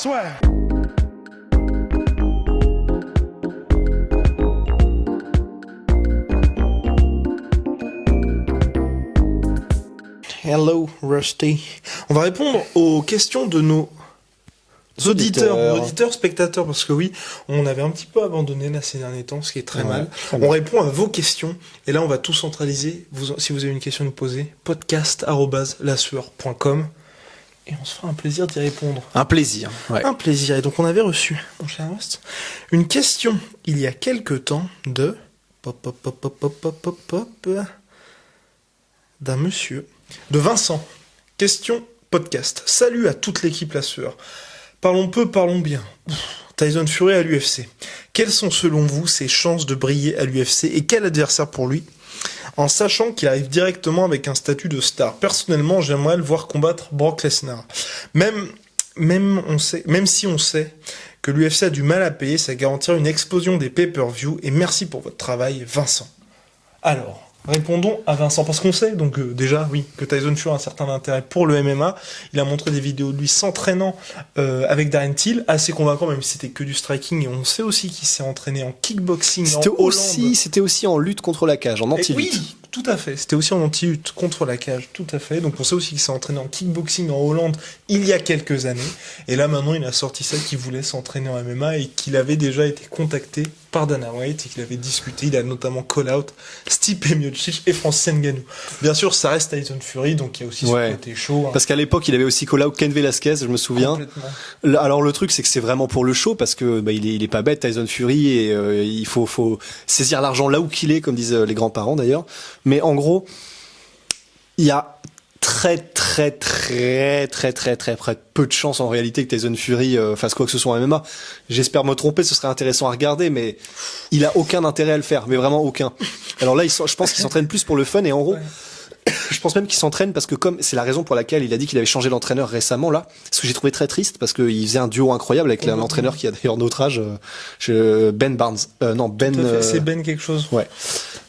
Swear. Hello, Rusty. On va répondre aux questions de nos auditeurs, spectateurs, parce que oui, on avait un petit peu abandonné là ces derniers temps, ce qui est très mal. On répond à vos questions, et là on va tout centraliser. Si vous avez une question à nous poser, podcast@lasueur.com, et on se fera un plaisir d'y répondre. Un plaisir. Ouais. Un plaisir. Et donc on avait reçu, mon cher Rust, une question il y a quelques temps d'un monsieur, de Vincent. Question podcast. Salut à toute l'équipe La Sueur. Parlons peu, parlons bien. Tyson Fury à l'UFC. Quelles sont selon vous ses chances de briller à l'UFC et quel adversaire pour lui, en sachant qu'il arrive directement avec un statut de star? Personnellement, j'aimerais le voir combattre Brock Lesnar. Même si on sait que l'UFC a du mal à payer, ça garantirait une explosion des pay-per-view. Et merci pour votre travail, Vincent. Alors, répondons à Vincent, parce qu'on sait donc déjà, oui, que Tyson Fury a un certain intérêt pour le MMA. Il a montré des vidéos de lui s'entraînant avec Darren Till, assez convaincant, même si c'était que du striking. Et on sait aussi qu'il s'est entraîné en kickboxing en Hollande. C'était aussi en lutte contre la cage, en anti-lutte. Oui, tout à fait. C'était aussi en anti-lutte contre la cage, tout à fait. Donc on sait aussi qu'il s'est entraîné en kickboxing en Hollande il y a quelques années. Et là maintenant, il a sorti ça qu'il voulait s'entraîner en MMA et qu'il avait déjà été contacté par Dana White et qu'il avait discuté. Il a notamment call out Stipe Miocic et Francis Ngannou. Bien sûr, ça reste Tyson Fury, donc il y a aussi ce côté chaud. Hein. Parce qu'à l'époque, il avait aussi call out Ken Velasquez, je me souviens. Alors le truc, c'est que c'est vraiment pour le show, parce que il est pas bête, Tyson Fury, et il faut saisir l'argent là où qu'il est, comme disent les grands-parents d'ailleurs. Mais en gros, il y a très peu de chances en réalité que Tyson Fury fasse quoi que ce soit en MMA. J'espère me tromper, ce serait intéressant à regarder, mais il a aucun intérêt à le faire, mais vraiment aucun. Alors là, je pense qu'il s'entraîne plus pour le fun, et en gros, je pense même qu'il s'entraîne parce que comme c'est la raison pour laquelle il a dit qu'il avait changé d'entraîneur récemment là, ce que j'ai trouvé très triste, parce qu'il faisait un duo incroyable avec l'entraîneur qui a d'ailleurs notre âge, Ben Barnes. C'est Ben quelque chose. Ouais.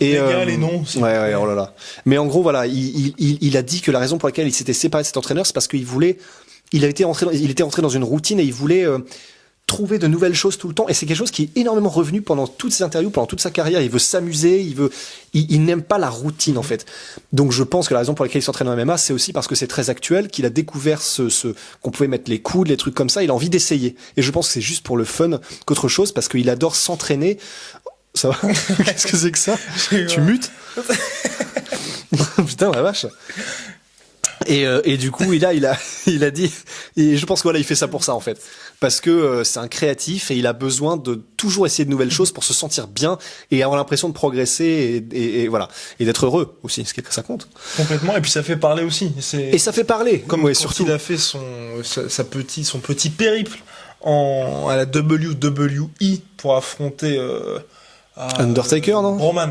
Et les noms. Ouais, oh là là. Mais en gros, voilà, il a dit que la raison pour laquelle il s'était séparé de cet entraîneur, c'est parce qu'il était entré dans une routine et il voulait trouver de nouvelles choses tout le temps, et c'est quelque chose qui est énormément revenu pendant toutes ses interviews, pendant toute sa carrière. Il veut s'amuser, il n'aime pas la routine en fait. Donc je pense que la raison pour laquelle il s'entraîne en MMA, c'est aussi parce que c'est très actuel, qu'il a découvert qu'on pouvait mettre les coudes, les trucs comme ça. Il a envie d'essayer, et je pense que c'est juste pour le fun qu'autre chose, parce qu'il adore s'entraîner. Ça va? Qu'est-ce que c'est que ça? Tu mutes? Putain, la vache. Et du coup, il a dit, et je pense que voilà, il fait ça pour ça en fait, parce que c'est un créatif et il a besoin de toujours essayer de nouvelles choses pour se sentir bien et avoir l'impression de progresser et voilà, et d'être heureux aussi, ce qui ça compte. Complètement. Et puis ça fait parler aussi. Et ça fait parler, comme quand surtout il a fait son petit périple à la WWE pour affronter Undertaker, non? Broman,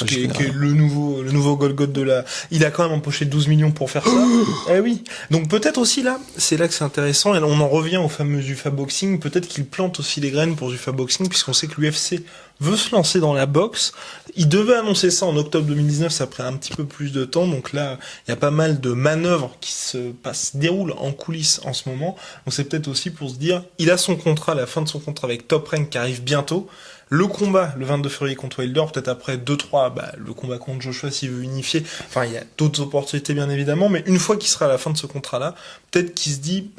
qui est le nouveau Golgoth de la... Il a quand même empoché 12 millions pour faire ça. Eh oui. Donc peut-être aussi là, c'est là que c'est intéressant, et on en revient au fameux Zuffa Boxing, peut-être qu'il plante aussi les graines pour Zuffa Boxing, puisqu'on sait que l'UFC veut se lancer dans la boxe. Il devait annoncer ça en octobre 2019, ça a pris un petit peu plus de temps, donc là, il y a pas mal de manœuvres qui se déroulent en coulisses en ce moment. Donc c'est peut-être aussi pour se dire, il a son contrat, la fin de son contrat avec Top Rank qui arrive bientôt. Le combat, le 22 février contre Wilder, peut-être après 2-3, le combat contre Joshua s'il veut unifier. Enfin, il y a d'autres opportunités bien évidemment, mais une fois qu'il sera à la fin de ce contrat-là, peut-être qu'il se dit,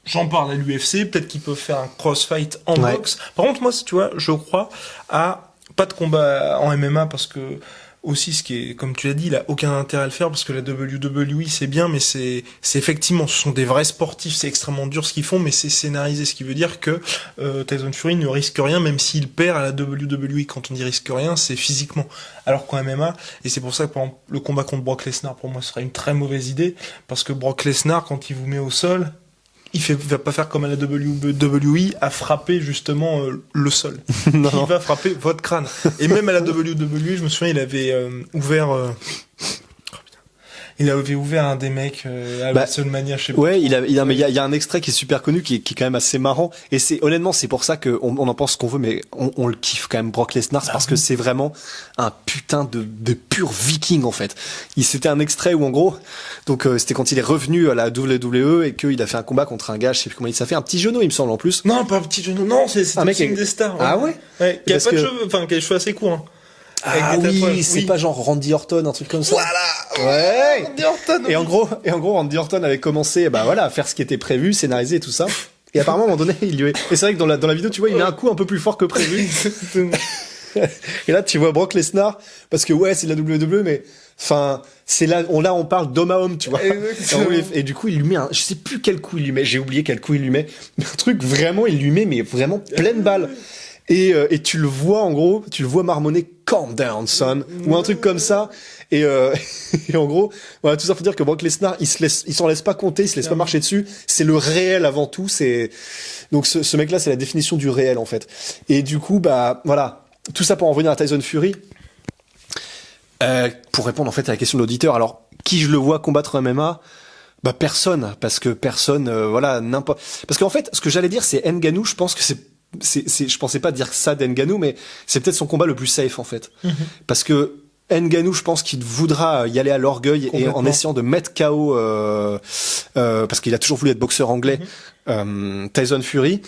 j'en parle à l'UFC, peut-être qu'ils peuvent faire un crossfight en boxe. Par contre, moi, tu vois, je crois à pas de combat en MMA, parce que aussi, ce qui est, comme tu l'as dit, il a aucun intérêt à le faire, parce que la WWE, c'est bien, mais c'est effectivement, ce sont des vrais sportifs, c'est extrêmement dur ce qu'ils font, mais c'est scénarisé, ce qui veut dire que Tyson Fury ne risque rien, même s'il perd à la WWE. Quand on dit risque rien, c'est physiquement. Alors qu'en MMA, et c'est pour ça que par exemple, le combat contre Brock Lesnar, pour moi, ce serait une très mauvaise idée, parce que Brock Lesnar, quand il vous met au sol, il va pas faire comme à la WWE, à frapper justement le sol. Il va frapper votre crâne. Et même à la WWE, je me souviens, il avait ouvert Il avait ouvert un des mecs à WrestleMania, je sais pas. Ouais, il y a un extrait qui est super connu, qui est quand même assez marrant. Et honnêtement, c'est pour ça qu'on en pense ce qu'on veut, mais on le kiffe quand même, Brock Lesnar, parce que c'est vraiment un putain de pur viking, en fait. C'était un extrait où, en gros, donc, c'était quand il est revenu à la WWE et qu'il a fait un combat contre un gars, je sais plus comment il s'est fait, un petit genou, il me semble, en plus. Non, pas un petit genou, non, c'est un mec une des stars. Ah ouais? Ouais, qui a pas de cheveux, qui a les cheveux assez courts, hein. Ah oui, c'est pas genre Randy Orton, un truc comme ça. Voilà. Ouais. Randy Orton. Et en gros, Randy Orton avait commencé, à faire ce qui était prévu, scénarisé et tout ça. Et apparemment, à un moment donné, et c'est vrai que dans la vidéo, tu vois, il met un coup un peu plus fort que prévu. Et là, tu vois Brock Lesnar, parce que c'est de la WWE, mais, enfin, c'est là, on parle d'homme à homme, tu vois. Et du coup, il lui met je sais plus quel coup il lui met, j'ai oublié quel coup il lui met. Mais un truc vraiment, il lui met, mais vraiment pleine balle. Et tu le vois, en gros, marmonner calm down, son, ou un truc comme ça. Et en gros, voilà, tout ça pour dire que Brock Lesnar, il s'en laisse pas compter, il se laisse pas marcher dessus. C'est le réel avant tout. Donc ce mec-là, c'est la définition du réel, en fait. Et du coup, voilà. Tout ça pour en revenir à Tyson Fury. Pour répondre, en fait, à la question de l'auditeur. Alors, qui je le vois combattre en MMA? Personne. Parce que personne, n'importe. Parce qu'en fait, ce que j'allais dire, c'est Ngannou, je pense que je pensais pas dire ça d'Ngannou, mais c'est peut-être son combat le plus safe, en fait. Parce que Ngannou, je pense qu'il voudra y aller à l'orgueil et en essayant de mettre KO, parce qu'il a toujours voulu être boxeur anglais, Tyson Fury.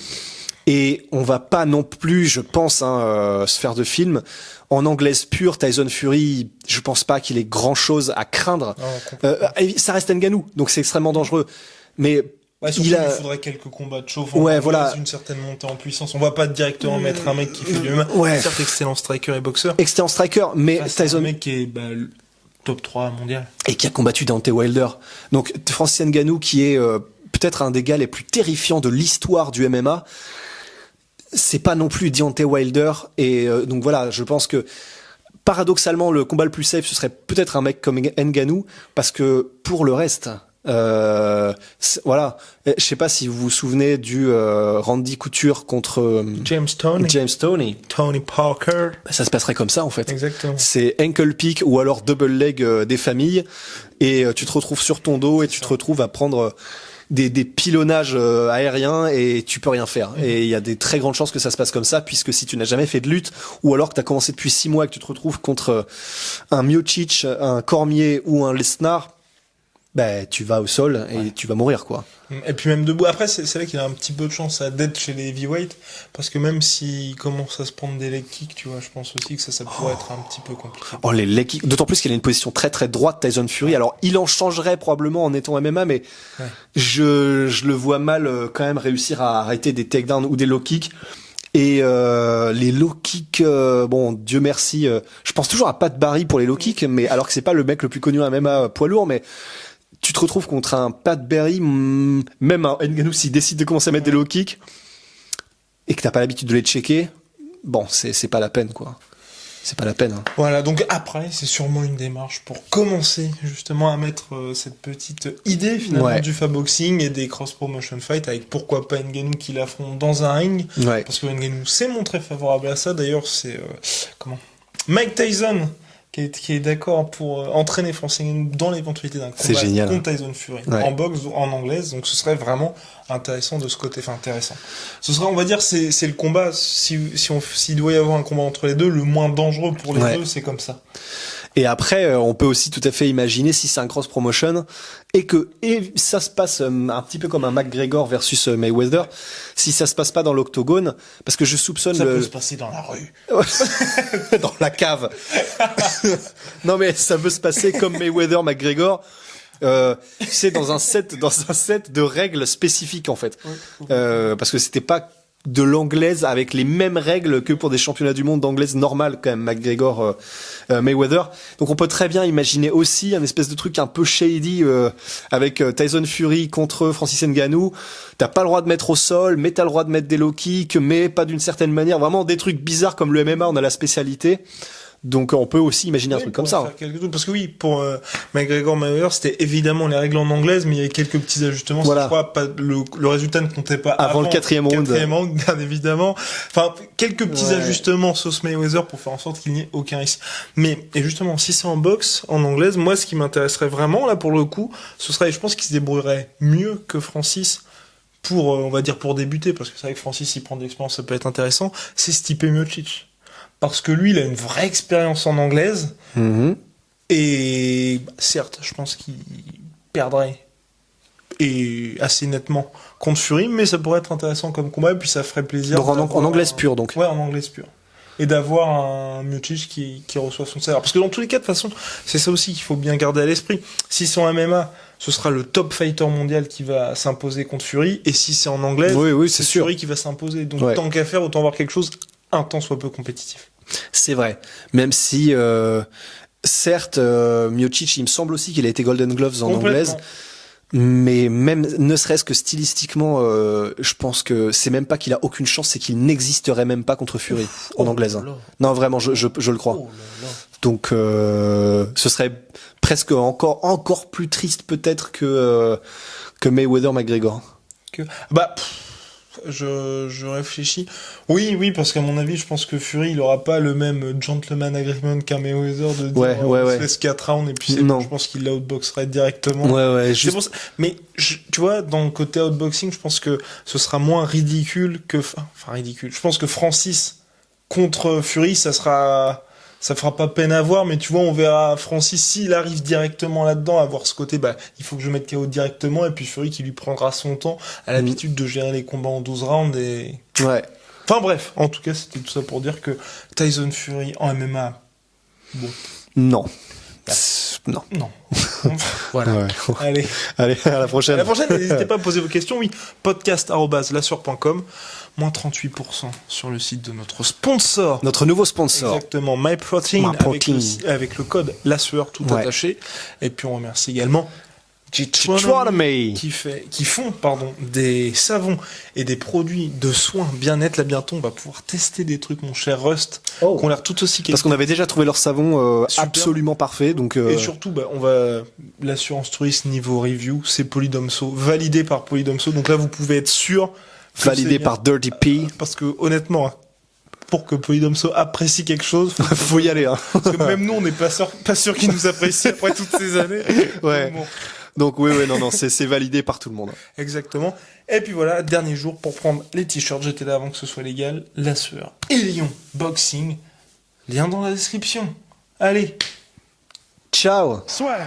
Et on va pas non plus, je pense, se faire de film. En anglaise pure, Tyson Fury, je pense pas qu'il ait grand chose à craindre. Ça reste Ngannou, donc c'est extrêmement dangereux. Mais surtout, il faudrait quelques combats de chauffe. Une certaine montée en puissance. On va pas directement mettre un mec qui fait du MMA. Certes, excellent striker et boxeur. Excellent striker, mais Tyson, un mec qui est top 3 mondial. Et qui a combattu Deontay Wilder. Donc Francis Ngannou, qui est peut-être un des gars les plus terrifiants de l'histoire du MMA. C'est pas non plus Deontay Wilder. Et donc voilà, je pense que paradoxalement, le combat le plus safe, ce serait peut-être un mec comme Ngannou, parce que pour le reste... voilà, je sais pas si vous vous souvenez du Randy Couture contre James Toney. Tony Parker. Ça se passerait comme ça, en fait. Exactement. C'est ankle pick ou alors double leg des familles, et tu te retrouves sur ton dos et tu te retrouves à prendre des pilonnages aériens et tu peux rien faire. Et il y a des très grandes chances que ça se passe comme ça, puisque si tu n'as jamais fait de lutte, ou alors que tu as commencé depuis 6 mois et que tu te retrouves contre un Miocic, un Cormier ou un Lesnar, tu vas au sol et tu vas mourir, quoi. Et puis même debout. Après, c'est là qu'il a un petit peu de chance à d'être chez les heavyweight, parce que même s'il commence à se prendre des leg kicks, tu vois, je pense aussi que ça pourrait être un petit peu compliqué. Les leg kicks. D'autant plus qu'il a une position très très droite, Tyson Fury. Alors, il en changerait probablement en étant MMA, mais je le vois mal quand même réussir à arrêter des takedowns ou des low kicks. Et les low kicks, Dieu merci, je pense toujours à Pat Barry pour les low kicks, mais alors que c'est pas le mec le plus connu à MMA poids lourd, mais tu te retrouves contre un Pat Barry, même un Ngannou s'il décide de commencer à mettre des low kicks et que t'as pas l'habitude de les checker, c'est pas la peine, quoi. C'est pas la peine. Voilà, donc après, c'est sûrement une démarche pour commencer justement à mettre cette petite idée finalement du Faboxing et des cross-promotion fights, avec pourquoi pas Ngannou qui l'affronte dans un ring, parce que Ngannou s'est montré favorable à ça. D'ailleurs, c'est Mike Tyson qui est d'accord pour entraîner Francis Ngannou dans l'éventualité d'un combat contre Tyson Fury en boxe ou en anglaise. Donc ce serait vraiment intéressant de ce côté. Enfin, intéressant. Ce serait, on va dire, c'est le combat, s'il doit y avoir un combat entre les deux, le moins dangereux pour les deux, c'est comme ça. Et après, on peut aussi tout à fait imaginer, si c'est un cross promotion et ça se passe un petit peu comme un McGregor versus Mayweather, si ça se passe pas dans l'octogone, parce que je soupçonne ça peut se passer dans la rue, dans la cave. Non mais ça peut se passer comme Mayweather McGregor. C'est dans un set de règles spécifiques, en fait, parce que c'était pas de l'anglaise avec les mêmes règles que pour des championnats du monde d'anglaise normale, quand même, McGregor Mayweather. Donc on peut très bien imaginer aussi un espèce de truc un peu shady avec Tyson Fury contre Francis Ngannou. T'as pas le droit de mettre au sol, mais t'as le droit de mettre des low kicks, mais pas d'une certaine manière. Vraiment des trucs bizarres comme le MMA, on a la spécialité. Donc on peut aussi imaginer un Oui, truc pour comme ça. faire quelque chose. Parce que oui, pour McGregor Mayweather, c'était évidemment les règles en anglaise, mais il y avait quelques petits ajustements. Voilà. Je crois pas le résultat ne comptait pas Avant le quatrième round. bien évidemment. Enfin, quelques petits Ouais. ajustements sauce Mayweather pour faire en sorte qu'il n'y ait aucun risque. Mais et justement, si c'est en boxe en anglaise, moi, ce qui m'intéresserait vraiment là pour le coup, ce serait, et je pense qu'il se débrouillerait mieux que Francis. Pour, on va dire pour débuter, parce que c'est vrai que Francis, s'il prend de l'expérience, ça peut être intéressant, c'est Stipe Miocic. Parce que lui, il a une vraie expérience en anglaise, Mhm. et certes, je pense qu'il perdrait, et assez nettement, contre Fury, mais ça pourrait être intéressant comme combat, et puis ça ferait plaisir. Donc en d'avoir anglaise pure, donc. Ouais, en anglaise pure. Et d'avoir un Miocic qui reçoit son salaire. Parce que dans tous les cas, de toute façon, c'est ça aussi qu'il faut bien garder à l'esprit. Si c'est en MMA, ce sera le top fighter mondial qui va s'imposer contre Fury, et si c'est en anglaise, Oui, c'est sûr. Fury qui va s'imposer. Donc Ouais. tant qu'à faire, autant avoir quelque chose un tant soit peu compétitif. C'est vrai. Même si, certes, Miocic, il me semble aussi qu'il a été Golden Gloves en anglaise. Mais même, ne serait-ce que stylistiquement, je pense que c'est même pas qu'il a aucune chance, c'est qu'il n'existerait même pas contre Fury en anglaise. Hein. Non, vraiment, je le crois. Donc, ce serait presque encore plus triste peut-être que Mayweather McGregor. Bah, je réfléchis. Oui, parce qu'à mon avis, je pense que Fury, il aura pas le même gentleman agreement qu'un Mayweather de dire Ouais. on se laisse 4 rounds et puis c'est Non. bon, je pense qu'il l'outboxerait directement. Ouais, C'est juste. pour ça. Mais tu vois, dans le côté outboxing, je pense que ce sera moins ridicule que, enfin ridicule. Je pense que Francis contre Fury, ça fera pas peine à voir, mais tu vois, on verra Francis s'il arrive directement là-dedans, à voir ce côté, bah, il faut que je mette KO directement, et puis Fury qui lui prendra son temps, à l'habitude de gérer les combats en 12 rounds et... Ouais. Enfin bref, en tout cas, c'était tout ça pour dire que Tyson Fury en MMA, bon, Non. Bah. Non. non. Voilà. Ouais. Allez. Allez, à la À prochaine. la prochaine, n'hésitez pas à poser vos questions. Oui, podcast@lasueur.com, moins 38% sur le site de notre sponsor. Notre nouveau sponsor. Exactement, MyProtein, MyProtein. avec le code LASUEUR tout Ouais. attaché. Et puis on remercie également Chitronomy. qui font des savons et des produits de soins bien-être. Là bientôt on va pouvoir tester des trucs, mon cher Rust, qui ont l'air tout aussi Parce qu'on avait déjà trouvé leur savon Super. absolument parfait, donc Et surtout, on va l'assurance touriste niveau review, c'est Polydomso, validé par Polydomso. Donc là, vous pouvez être sûr. que validé c'est bien. par Dirty P. Parce que honnêtement, hein, pour que Polydomso apprécie quelque chose, Faut y aller, hein. parce que même nous, on n'est pas sûr qu'ils nous apprécient après toutes ces années. Ouais. Donc, bon, Donc oui, non, c'est validé par tout le monde. exactement. Et puis voilà, dernier jour pour prendre les t-shirts. J'étais là avant que ce soit légal. La sueur et Lyon Boxing. Lien dans la description. Allez. Ciao. Soit.